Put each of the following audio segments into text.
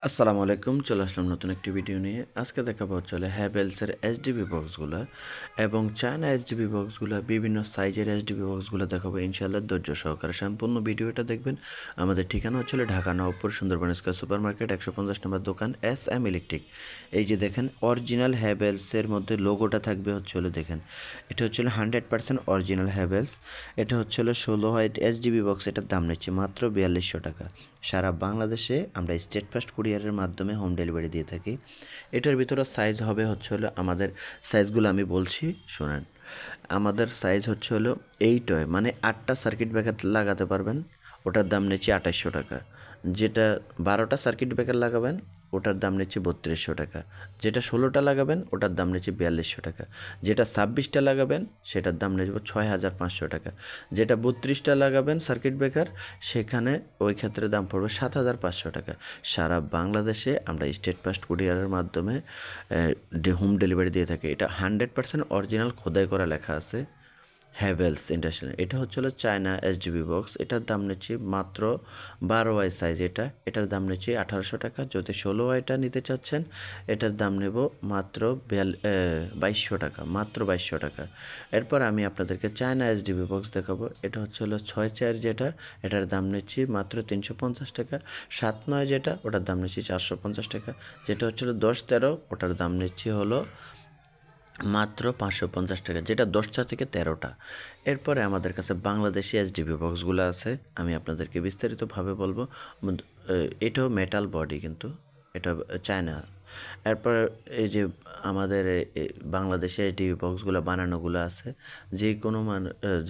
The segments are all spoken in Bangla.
আসসালামু আলাইকুম, চলে আসলাম নতুন একটি ভিডিও নিয়ে। আজকে দেখাবো হচ্ছে হ্যাভেলসের এইচডিবি বক্সগুলো এবং চায়না এইচডিবি বক্সগুলো, বিভিন্ন সাইজের এইচডিবি বক্সগুলো দেখাবো ইনশাআল্লাহ। ধৈর্য সহকারে সম্পূর্ণ ভিডিওটা দেখবেন। আমাদের ঠিকানা হচ্ছে Dhaka Nawabpur Sundarban square super market 150 নম্বর দোকান SM ইলেকট্রিক। এই যে দেখেন অরিজিনাল হ্যাভেলসের মধ্যে লোগোটা থাকবে দেখেন, এটা হচ্ছে 100% অরিজিনাল হ্যাভেলস। এটা হচ্ছে 16 হাইট এইচডিবি বক্স। এটার দাম নিচ্ছে মাত্র 4200 টাকা। সারা বাংলাদেশে আমরা স্টেট ফাস্ট কুরিয়ারের মাধ্যমে হোম ডেলিভারি দিয়ে থাকি। এটার ভিতরে সাইজ হবে আমাদের সাইজগুলো আমি বলছি, শোনেন। আমাদের সাইজ হচ্ছে 8 হয়, মানে 8টা সার্কিট ব্রেকার লাগাতে পারবেন। ওটার দাম নিচ্ছে 2800 টাকা। যেটা 12টা সার্কিট ব্রেকার লাগাবেন ওটার দাম নিচ্ছে 3200 টাকা। যেটা 16টা লাগাবেন ওটার দাম নিচ্ছে 4200 টাকা। যেটা 26টা লাগাবেন সেটার দাম নেব 6500 টাকা। যেটা 32টা লাগাবেন সার্কিট ব্রেকার, সেখানে ওই ক্ষেত্রে দাম পড়বে 7500 টাকা। সারা বাংলাদেশে আমরা স্টেট ফাস্ট কুরিয়ারের মাধ্যমে হোম ডেলিভারি দিয়ে থাকি। এটা 100% অরিজিনাল খোদাই করা লেখা আছে হ্যাভেলস ইন্ডাস্ট্রি। এটা হচ্ছে চায়না এইচডিবি বক্স। এটার দাম নিচ্ছি মাত্র 12 ওয়াই সাইজ। এটার দাম নিচ্ছি 1800 টাকা। যদি 16 ওয়াইটা নিতে চাচ্ছেন এটার দাম নেব মাত্র 2200 টাকা, মাত্র 2200 টাকা। এরপর আমি আপনাদেরকে চায়না এইচডিবি বক্স দেখাবো। এটা হচ্ছে 6/4 যেটা, এটার দাম নিচ্ছি মাত্র 350 টাকা। 7/9 যেটা, ওটার দাম নিচ্ছি 450 টাকা। যেটা হচ্ছে 10/13, ওটার দাম নিচ্ছি মাত্র 550 টাকা, যেটা 10টা থেকে 13টা। এরপরে আমাদের কাছে বাংলাদেশি এইচডিবি বক্সগুলো আছে, আমি আপনাদেরকে বিস্তারিতভাবে বলবো। এটাও মেটাল বডি, কিন্তু এটা চায়না। এরপর এই যে আমাদের বাংলাদেশে এইচডিবি বক্সগুলো বানানোগুলো আছে,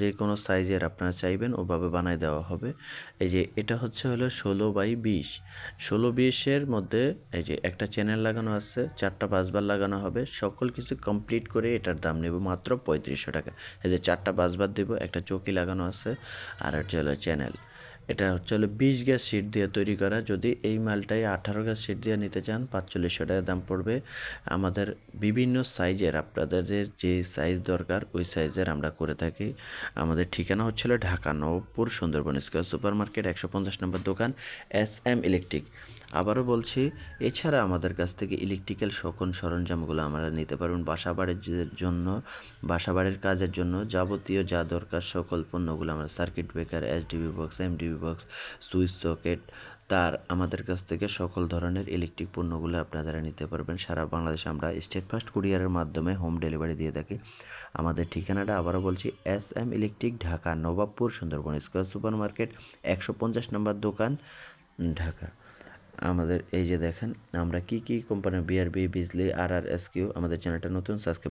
যে কোনো সাইজের আপনারা চাইবেন ওভাবে বানায় দেওয়া হবে। এই যে এটা হচ্ছে 16/20। 16/20-এর মধ্যে এই যে একটা চ্যানেল লাগানো আছে, 4টা বাসবার লাগানো হবে। সকল কিছু কমপ্লিট করে এটার দাম নেব মাত্র 3500 টাকা। এই যে 4টা বাসবার দেবো, একটা চৌকি লাগানো আছে, আর হচ্ছে চ্যানেল। এটা হচ্ছে 20 গ্যাস শিট দিয়ে তৈরি করা। যদি এই মালটাই 18 গ্যাস শিট দিয়ে নিতে চান 4500 টাকা দাম পড়বে। আমাদের বিভিন্ন সাইজের, আপনাদের যে সাইজ দরকার ওই সাইজের আমরা করে থাকি। আমাদের ঠিকানা হচ্ছিল Dhaka Nawabpur Sundarban square super market 150 নম্বর দোকান SM ইলেকট্রিক। আবারও বলছি, এছাড়া আমাদের কাছ থেকে ইলেকট্রিক্যাল সকল সরঞ্জামগুলো আমরা নিতে পারবেন। বাসাবাড়ির কাজের জন্য যাবতীয় যা দরকার সকল পণ্যগুলো আমরা, circuit breaker, HDB box, MDB box, switch socket, তার, আমাদের কাছ থেকে সকল ধরনের ইলেকট্রিক পণ্যগুলো আপনারা নিতে পারবেন। সারা বাংলাদেশে আমরা স্টেট ফাস্ট কুরিয়ারের মাধ্যমে হোম ডেলিভারি দিয়ে থাকি। আমাদের ঠিকানাটা আবারও বলছি, SM electric, Dhaka Nawabpur Sundarban square super market 150 নম্বর দোকান, ঢাকা। আমাদের এই যে দেখেন আমরা কি কোম্পানির BRB, বিজলি, RRSQ। আমাদের চ্যানেলটা নতুন, সাবস্ক্রাইব